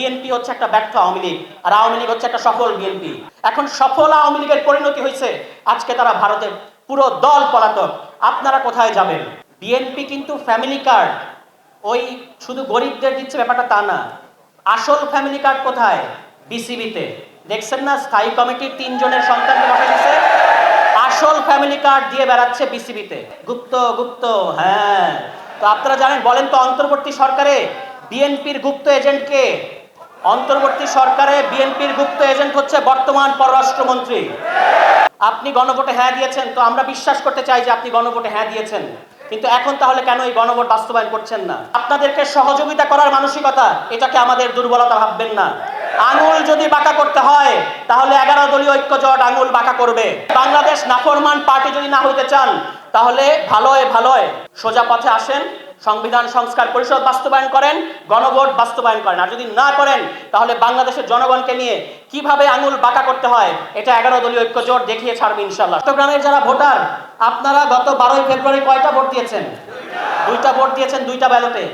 BNP হচ্ছে একটা ব্যর্থ আওয়ামী লীগ, আর আওয়ামী লীগ হচ্ছে একটা সফল বিএনপি। এখন সফল আওয়ামী লীগের পরিণতি হয়েছে আজকে তারা ভারতের পুরো দল পলাতক। আপনারা কোথায় যাবেন? বিএনপি কিন্তু ফ্যামিলি কার্ড ওই শুধু গরিবদের দিচ্ছে ব্যাপারটা তা না। আসল ফ্যামিলি কার্ড কোথায়? বিসিবিতে। দেখছেন না, স্থায়ী কমিটির 3 জনের সন্তানকে বসে দিচ্ছে, আসল ফ্যামিলি কার্ড দিয়ে বেড়াচ্ছে বিসিবিতে। গুপ্ত গুপ্ত, হ্যাঁ। তো আপনারা জানেন, বলেন তো অন্তর্বর্তী সরকারে বিএনপির গুপ্ত এজেন্ট কে? অন্তর্বর্তী সরকারে বিএনপির গুপ্ত এজেন্ট হচ্ছে বর্তমান পররাষ্ট্রমন্ত্রী। আপনি গণভোটে হ্যাঁ দিয়েছেন, তো আমরা বিশ্বাস করতে চাই যে আপনি গণভোটে হ্যাঁ দিয়েছেন, কিন্তু এখন তাহলে কেন এই গণভোট বাস্তবায়ন করছেন না? আপনাদেরকে সহযোগিতা করার মানসিকতা, এটাকে আমাদের দুর্বলতা ভাববেন না। আঙুল যদি বাঁকা করতে হয় তাহলে 11 দলীয় ঐক্য জোট আঙুল বাঁকা করবে। বাংলাদেশ নাফরমান পার্টি যদি না হইতে চান তাহলে ভালোয় সোজা পথে আসেন, সংবিধান সংস্কার পরিষদ বাস্তবায়ন করেন, গণভোট বাস্তবায়ন করেন। আর যদি না করেন তাহলে বাংলাদেশের জনগণকে নিয়ে কিভাবে আঙুল বাঁকা করতে হয় এটা 11 দলীয় ঐক্য জোট দেখিয়ে ছাড়বে ইনশাআল্লাহ। চট্টগ্রামের যারা ভোটার, আপনারা গত 12 ফেব্রুয়ারি কয়টা ভোট দিয়েছেন? 2টা ভোট দিয়েছেন, 2টা ব্যালটে।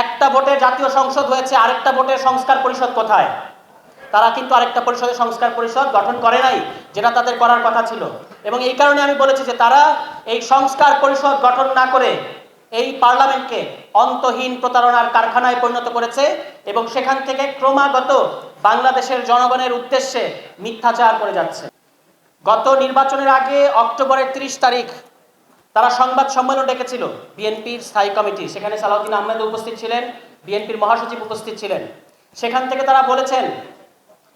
একটা ভোটে জাতীয় সংসদ হয়েছে, আরেকটা ভোটে সংস্কার পরিষদ কোথায়? তারা কিন্তু আরেকটা পরিষদের সংস্কার পরিষদ গঠন করে নাই, যেটা তাদের করার কথা ছিল। এবং এই কারণে আমি বলেছি যে তারা এই সংস্কার পরিষদ গঠন না করে এই পার্লামেন্টকে অন্তহীন প্রতারণার কারখানায় পরিণত করেছে এবং সেখান থেকে ক্রমাগত বাংলাদেশের জনগণের উদ্দেশ্যে মিথ্যাচার করে যাচ্ছে। গত নির্বাচনের আগে অক্টোবরের 30 তারিখ তারা সংবাদ সম্মেলন ডেকেছিল বিএনপির স্থায়ী কমিটি। সেখানে সালাউদ্দিন আহমেদ উপস্থিত ছিলেন, বিএনপির মহাসচিব উপস্থিত ছিলেন। সেখান থেকে তারা বলেছেন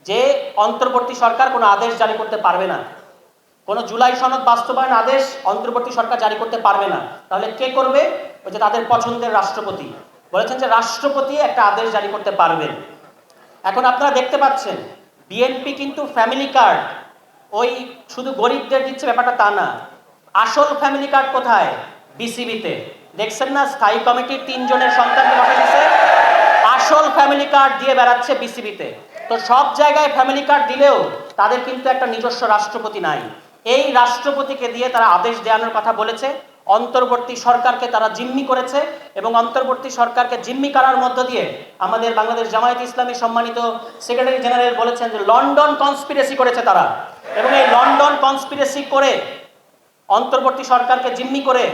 যে অন্তর্বর্তী সরকার কোনো আদেশ জারি করতে পারবে না, কোনো জুলাই সনদ বাস্তবায়ন আদেশ অন্তর্বর্তী সরকার জারি করতে পারবে না। তাহলে কে করবে? ওই যে তাদের পছন্দের রাষ্ট্রপতি বলেছেন যে রাষ্ট্রপতি একটা আদেশ জারি করতে পারবেন। এখন আপনারা দেখতে পাচ্ছেন বিএনপি কিন্তু ফ্যামিলি কার্ড ওই শুধু গরিবদের দিচ্ছে ব্যাপারটা তা না। আসল ফ্যামিলি কার্ড কোথায়? বিসিবিতে। দেখছেন না, স্থায়ী কমিটির 3 জনের সন্তানকে বসে দিচ্ছে, আসল ফ্যামিলি কার্ড দিয়ে বেড়াচ্ছে বিসিবিতে। তো সব জায়গায় ফ্যামিলি কার্ড দিলেও তাদের কিন্তু একটা নিজস্ব রাষ্ট্রপতি নাই। এই রাষ্ট্রপতিকে দিয়ে তারা আদেশ দেওয়ানোর কথা বলেছে। অন্তর্বর্তী সরকারকে তারা জিম্মি করেছে এবং অন্তর্বর্তী সরকারকে জিম্মি করার মধ্য দিয়ে আমাদের বাংলাদেশ জামায়াত ইসলামী সম্মানিত সেক্রেটারি জেনারেল বলেছেন যে লন্ডন কনস্পিরেসি করেছে তারা। এবং এই লন্ডন কনস্পিরেসি করে অন্তর্বর্তী সরকারকে জিম্মি করে,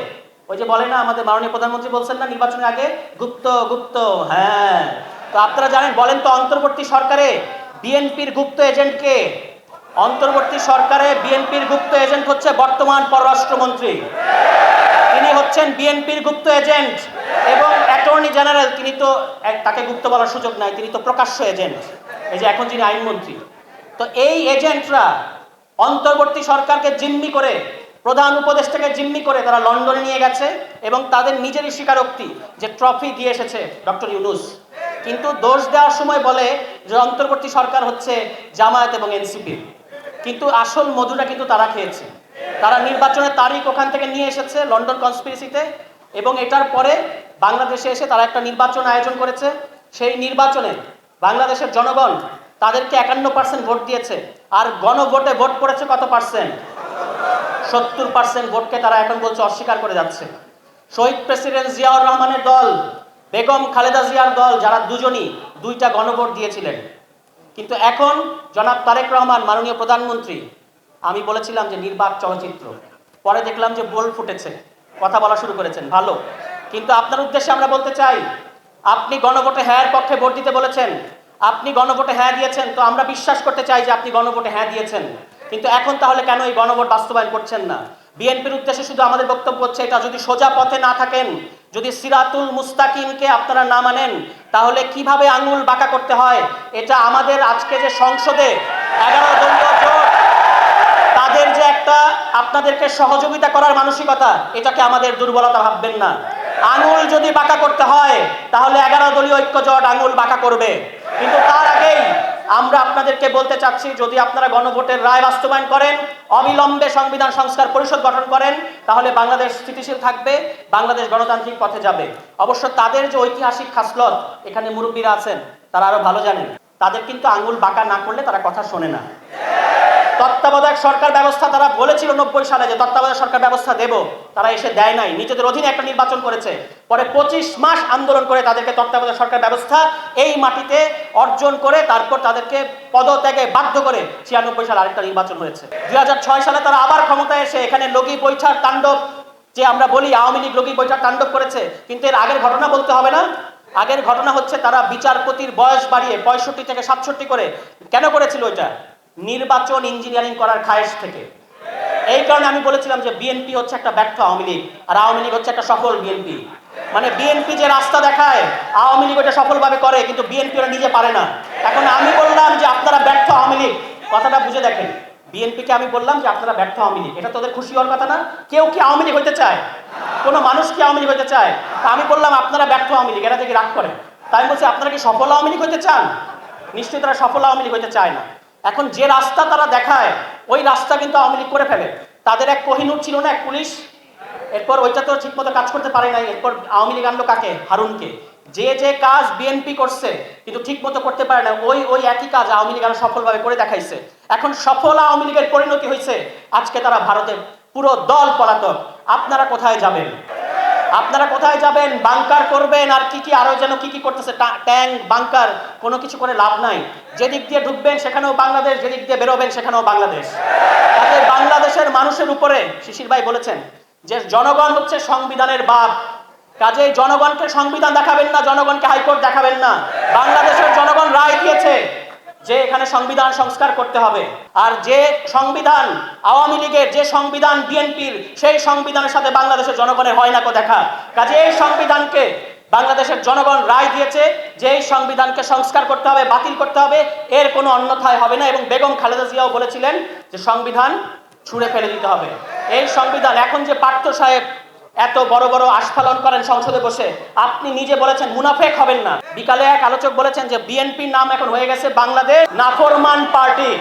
ওই যে বলে না আমাদের মাননীয় প্রধানমন্ত্রী বলছেন না নির্বাচনের আগে, গুপ্ত গুপ্ত, হ্যাঁ। তো আপনারা জানেন, বলেন তো অন্তর্বর্তী সরকারে বিএনপির গুপ্ত এজেন্ট কে? অন্তর্বর্তী সরকারে বিএনপির গুপ্ত এজেন্ট হচ্ছে বর্তমান পররাষ্ট্রমন্ত্রী। তিনি হচ্ছেন বিএনপির গুপ্ত এজেন্ট এবং অ্যাটর্নি জেনারেল তিনি তো তাকে গুপ্ত বলার সুযোগ নাই, তিনি তো প্রকাশ্য এজেন্ট, এই যে এখন যিনি আইনমন্ত্রী। তো এই এজেন্টরা অন্তর্বর্তী সরকারকে জিম্মি করে, প্রধান উপদেষ্টাকে জিম্মি করে তারা লন্ডনে নিয়ে গেছে এবং তাদের নিজেরই স্বীকারোক্তি যে ট্রফি দিয়ে এসেছে ডক্টর ইউনূস। কিন্তু দোষ দেওয়ার সময় বলে যে অন্তর্বর্তী সরকার হচ্ছে জামায়াত এবং এনসিপি, কিন্তু আসল মধুটা কিন্তু তারা খেয়েছে। তারা নির্বাচনের তারিখ ওখান থেকে নিয়ে এসেছে লন্ডন কনস্পিরেসিতে এবং এটার পরে বাংলাদেশে এসে তারা একটা নির্বাচন আয়োজন করেছে। সেই নির্বাচনে বাংলাদেশের জনগণ তাদেরকে 51% ভোট দিয়েছে, আর গণভোটে ভোট পড়েছে কত পার্সেন্ট? 70% ভোটকে তারা এখন বলছে অস্বীকার করে যাচ্ছে। শহীদ প্রেসিডেন্ট জিয়াউর রহমানের দল, বেগম খালেদা জিয়ার দল, যারা দুজনই 2টা গণভোট দিয়েছিলেন, কিন্তু এখন জনাব তারেক রহমান মাননীয় প্রধানমন্ত্রী, আমি বলেছিলাম যে নির্বাক চলচ্চিত্র, পরে দেখলাম যে বোল ফুটেছে, কথা বলা শুরু করেছেন, ভালো। কিন্তু আপনার উদ্দেশ্যে আমরা বলতে চাই, আপনি গণভোটে হ্যাঁ পক্ষে ভোট দিতে বলেছেন, আপনি গণভোটে হ্যাঁ দিয়েছেন, তো আমরা বিশ্বাস করতে চাই যে আপনি গণভোটে হ্যাঁ দিয়েছেন, কিন্তু এখন তাহলে কেন এই গণভোট বাস্তবায়ন করছেন না? বিএনপির উদ্দেশ্যে শুধু আমাদের বক্তব্য হচ্ছে এটা, যদি সোজা পথে না থাকেন, যদি সিরাতুল মুস্তাকিমকে আপনারা না মানেন, তাহলে কিভাবে আঙুল বাঁকা করতে হয় এটা আমাদের আজকে যে সংসদে 11 দলীয় জোট, তাদের যে একটা আপনাদেরকে সহযোগিতা করার মানসিকতা, এটাকে আমাদের দুর্বলতা ভাববেন না। আঙুল যদি বাঁকা করতে হয় তাহলে 11 দলীয় ঐক্য জোট আঙুল বাঁকা করবে। কিন্তু তার আগেই আমরা আপনাদেরকে বলতে চাচ্ছি, যদি আপনারা গণভোটের রায় বাস্তবায়ন করেন, অবিলম্বে সংবিধান সংস্কার পরিষদ গঠন করেন, তাহলে বাংলাদেশ স্থিতিশীল থাকবে, বাংলাদেশ গণতান্ত্রিক পথে যাবে। অবশ্য তাদের যে ঐতিহাসিক খাসলত, এখানে মুরব্বীরা আছেন, তারা আরো ভালো জানেন, তাদের কিন্তু আঙুল বাঁকা না করলে তারা কথা শোনে না। তো তত্ত্বাবধায়ক সরকার ব্যবস্থা তারা বলেছিল 90 সালে যে তত্ত্বাবধায়ক সরকার ব্যবস্থা দেব, তারা এসে দেয় নাই, নিজেদের অধীনে একটা নির্বাচন করেছে। পরে 25 মাস আন্দোলন করে তাদেরকে তত্ত্বাবধায়ক সরকার ব্যবস্থা এই মাটিতে অর্জন করে তারপর তাদেরকে পদত্যাগে বাধ্য করে 96 সালে আরেকটা নির্বাচন হয়েছে। 2006 সালে তারা আবার ক্ষমতায় এসে এখানে লগি বৈঠার তাণ্ডব, যে আমরা বলি আওয়ামী লীগ লগি বৈঠার তাণ্ডব করেছে, কিন্তু এর আগের ঘটনা বলতে হবে না? আগের ঘটনা হচ্ছে তারা বিচারপতির বয়স বাড়িয়ে 65 থেকে 67 করে। কেন করেছিল এটা? নির্বাচন ইঞ্জিনিয়ারিং করার খায়েশ থেকে। এই কারণে আমি বলেছিলাম যে বিএনপি হচ্ছে একটা ব্যর্থ আওয়ামী লীগ, আর আওয়ামী লীগ হচ্ছে একটা সফল বিএনপি। মানে বিএনপি যে রাস্তা দেখায় আওয়ামী লীগ ওটা সফলভাবে করে, কিন্তু বিএনপি ওরা নিজে পারে না। এখন আমি বললাম যে আপনারা ব্যর্থ আওয়ামী লীগ, কথাটা বুঝে দেখেন। বিএনপিকে আমি বললাম যে আপনারা ব্যর্থ আওয়ামী লীগ, এটা তোদের খুশি হওয়ার কথা না? কেউ কি আওয়ামী লীগ হইতে চায়? কোনো মানুষ কি আওয়ামী লীগ হইতে চায়? আমি বললাম আপনারা ব্যর্থ আওয়ামী লীগ, এরা থেকে রাগ করে। তাই বলছি আপনারা কি সফল আওয়ামী লীগ হইতে চান? নিশ্চয়ই তারা সফল আওয়ামী লীগ হইতে চায় না। এখন যে রাস্তা তারা দেখায় ওই রাস্তা কিন্তু আওয়ামী লীগ করে ফেলে। তাদের এক কোহিনূর ছিল না, এক পুলিশ, এরপর ওইটা তো ঠিক মতো কাজ করতে পারে নাই, এরপর আওয়ামী লীগ আনলো কাকে? হারুনকে। যে যে কাজ বিএনপি করছে কিন্তু ঠিক মতো করতে পারে না, ওই একই কাজ আওয়ামী লীগ আরো সফলভাবে করে দেখাইছে। এখন সফল আওয়ামী লীগের পরিণতি হয়েছে আজকে তারা ভারতের পুরো দল পলাতক। আপনারা কোথায় যাবেন? আপনারা কোথায় যাবেন? বাংকার করবেন আর কি আরো যেন কি করতেছে, ট্যাঙ্ক বাংকার, কোনো কিছু করে লাভ নাই। যেদিক দিয়ে ঢুকবেন সেখানেও বাংলাদেশ, যেদিক দিয়ে বেরোবেন সেখানেও বাংলাদেশ। তাতে বাংলাদেশের মানুষের উপরে শিশির ভাই বলেছেন যে জনগণ হচ্ছে সংবিধানের বাপ, কাজেই জনগণকে সংবিধান দেখাবেন না, জনগণকে হাইকোর্ট দেখাবেন না। বাংলাদেশের জনগণ রায় দিয়েছে যে এখানে সংবিধান সংস্কার করতে হবে, আর যে সংবিধান আওয়ামী লীগের, যে সংবিধান বিএনপির, সেই সংবিধানের সাথে বাংলাদেশের জনগণের হয় না কো দেখা। কাজে এই সংবিধানকে বাংলাদেশের জনগণ রায় দিয়েছে যে এই সংবিধানকে সংস্কার করতে হবে, বাতিল করতে হবে, এর কোনো অন্যথায় হবে না। এবং বেগম খালেদা জিয়াও বলেছিলেন যে সংবিধান ছুঁড়ে ফেলে দিতে হবে। এই সংবিধান এখন যে পার্থ সাহেব এত বড় বড় আস্ফালন করেন সংসদে বসে, আপনি নিজে বলেছেন মুনাফেক হবেন না। বিকালে এক আলোচক বলেছেন যে বিএনপির নাম এখন হয়ে গেছে বাংলাদেশ নাফরমান পার্টি।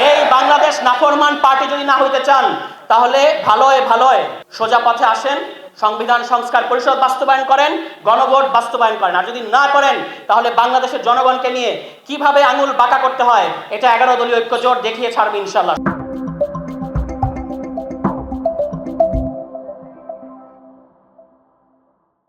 এই বাংলাদেশ নাফরমান পার্টি যদি না হইতে চান তাহলে ভালোয় সোজা পথে আসেন, সংবিধান সংস্কার পরিষদ বাস্তবায়ন করেন, গণভোট বাস্তবায়ন করেন। আর যদি না করেন তাহলে বাংলাদেশের জনগণকে নিয়ে কিভাবে আঙুল বাঁকা করতে হয় এটা 11 দলীয় ঐক্যজোট দেখিয়ে ছাড়বে ইনশাআল্লাহ।